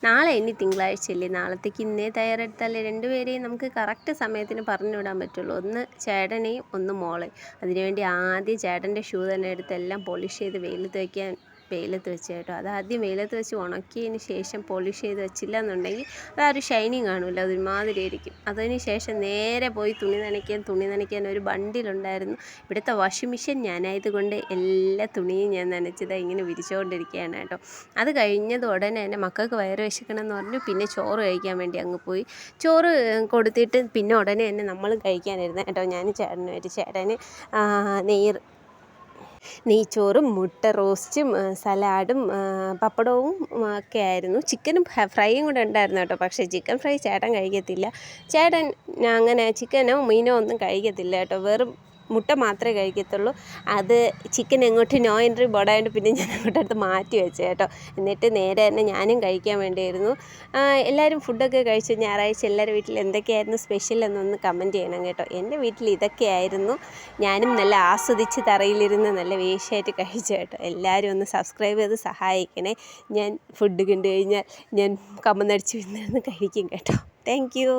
നാളെ ഇനി തിങ്കളാഴ്ചയല്ലേ, നാളത്തേക്ക് ഇന്നേ തയ്യാറെടുത്താലേ രണ്ടുപേരെയും നമുക്ക് കറക്റ്റ് സമയത്തിന് പറഞ്ഞു വിടാൻ പറ്റുള്ളൂ. ഒന്ന് ചേട്ടനെയും ഒന്ന് മോളെയും. അതിനുവേണ്ടി ആദ്യം ചേട്ടൻ്റെ ഷൂ തന്നെ എടുത്ത് എല്ലാം പോളിഷ് ചെയ്ത് വെയിലത്ത് വെച്ച് കേട്ടോ. അതാദ്യം വെയിലത്ത് വെച്ച് ഉണക്കിയതിന് ശേഷം പോളിഷ് ചെയ്ത് വെച്ചില്ല എന്നുണ്ടെങ്കിൽ അതൊരു ഷൈനിങ് കാണില്ല, അതൊരുമാതിരി ആയിരിക്കും. അതിന് ശേഷം നേരെ പോയി തുണി നനയ്ക്കാൻ ഒരു ബണ്ടിലുണ്ടായിരുന്നു. ഇവിടുത്തെ വാഷിംഗ് മെഷീൻ ഞാനായതുകൊണ്ട് എല്ലാ തുണിയും ഞാൻ നനച്ചത് ഇങ്ങനെ വിരിച്ചുകൊണ്ടിരിക്കുകയാണ് കേട്ടോ. അത് കഴിഞ്ഞത് ഉടനെ തന്നെ മക്കൾക്ക് വയറ് വിശക്കണമെന്ന് പറഞ്ഞു. പിന്നെ ചോറ് കഴിക്കാൻ വേണ്ടി അങ്ങ് പോയി. ചോറ് കൊടുത്തിട്ട് പിന്നെ ഉടനെ തന്നെ നമ്മൾ കഴിക്കാനിരുന്നത് കേട്ടോ. ഞാനും ചേട്ടന് നെയ്ച്ചോറും മുട്ട റോസ്റ്റും സലാഡും പപ്പടവും ഒക്കെ ആയിരുന്നു. ചിക്കനും ഫ്രൈയും കൂടെ ഉണ്ടായിരുന്നു കേട്ടോ. പക്ഷേ ചിക്കൻ ഫ്രൈ ചേട്ടൻ കഴിക്കത്തില്ല. ചേട്ടൻ അങ്ങനെ ചിക്കനോ മീനോ ഒന്നും കഴിക്കത്തില്ല കേട്ടോ. വെറും മുട്ട മാത്രമേ കഴിക്കത്തുള്ളൂ. അത് ചിക്കൻ എങ്ങോട്ട് നോ എൻട്രി ബോർഡായതുകൊണ്ട് പിന്നെ ഞാൻ അങ്ങോട്ടടുത്ത് മാറ്റി വെച്ചേ കേട്ടോ. എന്നിട്ട് നേരെ തന്നെ ഞാനും കഴിക്കാൻ വേണ്ടിയായിരുന്നു. എല്ലാവരും ഫുഡൊക്കെ കഴിച്ചു. ഞായറാഴ്ച എല്ലാവരുടെ വീട്ടിൽ എന്തൊക്കെയായിരുന്നു സ്പെഷ്യൽ എന്നൊന്ന് കമൻറ്റ് ചെയ്യണം കേട്ടോ. എൻ്റെ വീട്ടിൽ ഇതൊക്കെയായിരുന്നു. ഞാനും നല്ല ആസ്വദിച്ച് തറയിലിരുന്ന് നല്ല വേശമായിട്ട് കഴിച്ചു കേട്ടോ. എല്ലാവരും ഒന്ന് സബ്സ്ക്രൈബ് ചെയ്ത് സഹായിക്കണേ. ഞാൻ ഫുഡ് കണ്ടു കഴിഞ്ഞാൽ ഞാൻ കമന്നടിച്ച് വിന്നിരുന്ന് കഴിക്കും കേട്ടോ. Thank you.